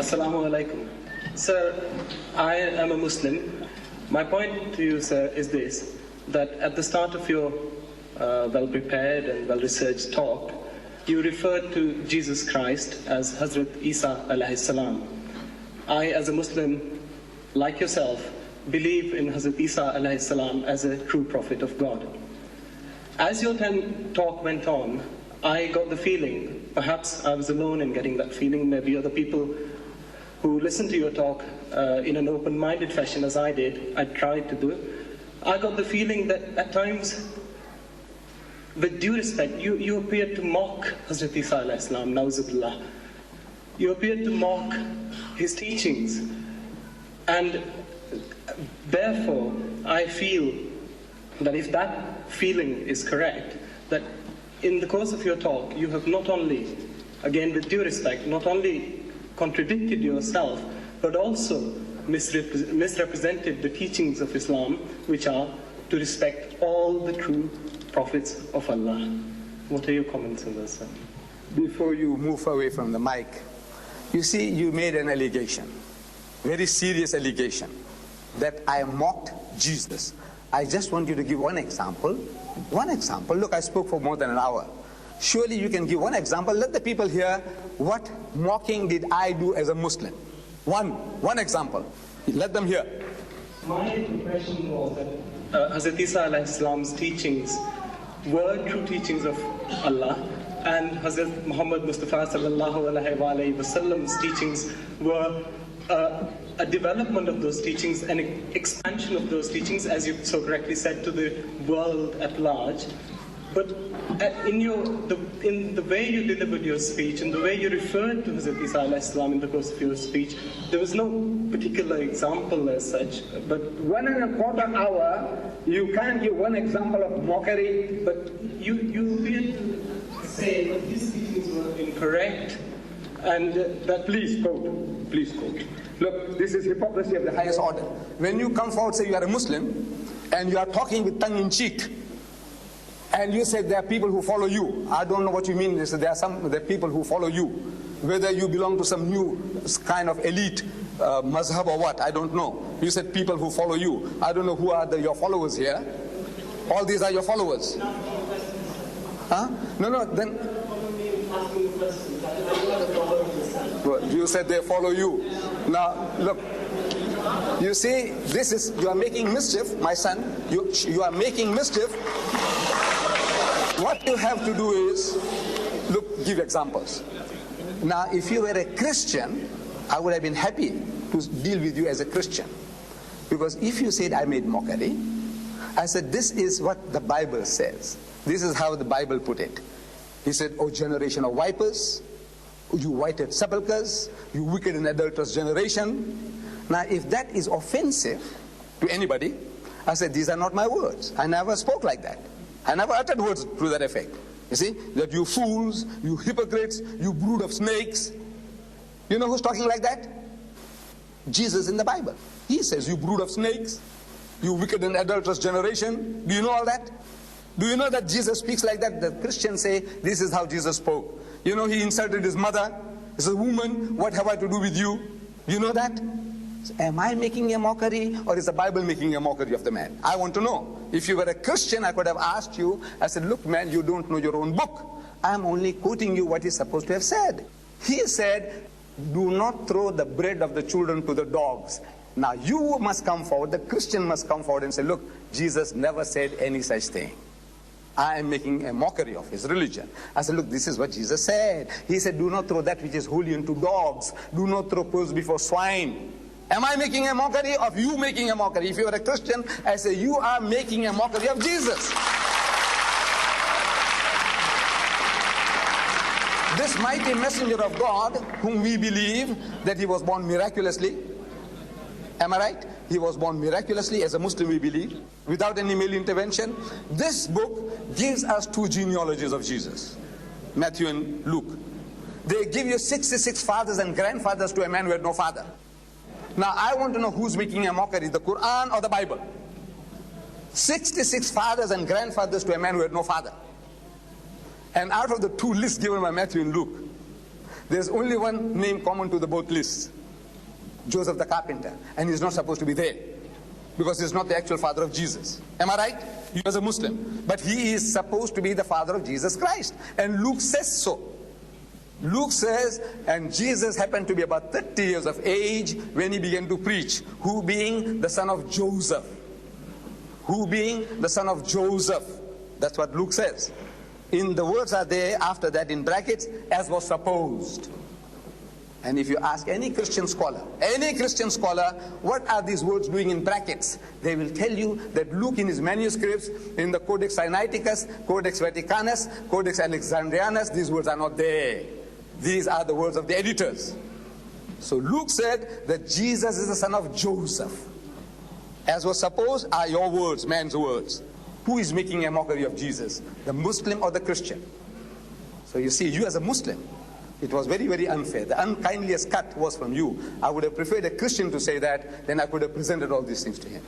Assalamu alaikum. Sir, I am a Muslim. My point to you, sir, is this, that at the start of your well-prepared and well-researched talk, you referred to Jesus Christ as Hazrat Isa alayhi salam. I, as a Muslim, like yourself, believe in Hazrat Isa alayhi salam as a true prophet of God. As your talk went on, I got the feeling, perhaps I was alone in getting that feeling, maybe other people who listened to your talk in an open-minded fashion as I did, I tried to do, I got the feeling that at times, with due respect, you appeared to mock Hazrat Isa alayhi salam, na'uzubillah. You appeared to mock his teachings. And therefore, I feel that if that feeling is correct, that in the course of your talk, you have not only, again with due respect, not only contradicted yourself, but also misrepresented the teachings of Islam, which are to respect all the true prophets of Allah. What are your comments on this, sir? Before you move away from the mic, you see, you made an allegation, very serious allegation, that I mocked Jesus. I just want you to give one example. One example. Look, I spoke for more than an hour. Surely you can give one example. Let the people hear what mocking did I do as a Muslim. One example. Let them hear. My impression was that Hazrat Isa alayhi salam's teachings were true teachings of Allah, and Hazrat Muhammad Mustafa sallallahu alayhi wa sallam's teachings were a development of those teachings, an expansion of those teachings, as you so correctly said, to the world at large. But in the way you delivered your speech, and the way you referred to Hazrat Isa alayhi salam in the course of your speech, there was no particular example as such. But 1.25 hours, you can't give one example of mockery. But you appeared to say that these teachings were incorrect, and that... Please quote. Look, this is hypocrisy of the highest order. When you come forward, say you are a Muslim, and you are talking with tongue in cheek, and you said there are people who follow you. I don't know what you mean. There are people who follow you. Whether you belong to some new kind of elite mazhab or what, I don't know. You said people who follow you. I don't know who are your followers here. All these are your followers. Huh? No, then... Well, you said they follow you. Now, look. You see, you are making mischief, my son. You are making mischief. What you have to do is, look, give examples. Now, if you were a Christian, I would have been happy to deal with you as a Christian. Because if you said I made mockery, I said this is what the Bible says. This is how the Bible put it. He said, "O generation of vipers, you whited sepulchres, you wicked and adulterous generation." Now, if that is offensive to anybody, I said, these are not my words. I never spoke like that. I never uttered words to that effect. You see, that you fools, you hypocrites, you brood of snakes. You know who's talking like that? Jesus in the Bible. He says, you brood of snakes, you wicked and adulterous generation. Do you know all that? Do you know that Jesus speaks like that? The Christians say, this is how Jesus spoke. You know, he insulted his mother. He says, woman, what have I to do with you? You know that? Am I making a mockery, or is the Bible making a mockery of the man? I want to know. If you were a Christian, I could have asked you. I said, look, man, you don't know your own book. I'm only quoting you what he's supposed to have said. He said, do not throw the bread of the children to the dogs. Now you must come forward, the Christian must come forward and say, look, Jesus never said any such thing. I am making a mockery of his religion. I said, look, this is what Jesus said. He said, do not throw that which is holy into dogs. Do not throw pearls before swine. Am I making a mockery of you making a mockery? If you are a Christian, I say you are making a mockery of Jesus. This mighty messenger of God, whom we believe that he was born miraculously. Am I right? He was born miraculously, as a Muslim we believe, without any male intervention. This book gives us two genealogies of Jesus, Matthew and Luke. They give you 66 fathers and grandfathers to a man who had no father. Now I want to know who's making a mockery, the Quran or the Bible? 66 fathers and grandfathers to a man who had no father. And out of the two lists given by Matthew and Luke, There's only one name common to the both lists, Joseph the carpenter, and he's not supposed to be there because he's not the actual father of Jesus. Am I right? He was a Muslim, but he is supposed to be the father of Jesus Christ, and Luke says so. Luke says, and Jesus happened to be about 30 years of age when he began to preach, who being the son of Joseph. Who being the son of Joseph. That's what Luke says. In the words are there after that in brackets, as was supposed. And if you ask any Christian scholar, what are these words doing in brackets? They will tell you that Luke in his manuscripts, in the Codex Sinaiticus, Codex Vaticanus, Codex Alexandrianus, these words are not there. These are the words of the editors. So Luke said that Jesus is the son of Joseph. As was supposed are your words, man's words. Who is making a mockery of Jesus? The Muslim or the Christian? So you see, you as a Muslim, it was very, very unfair. The unkindliest cut was from you. I would have preferred a Christian to say that, then I could have presented all these things to him.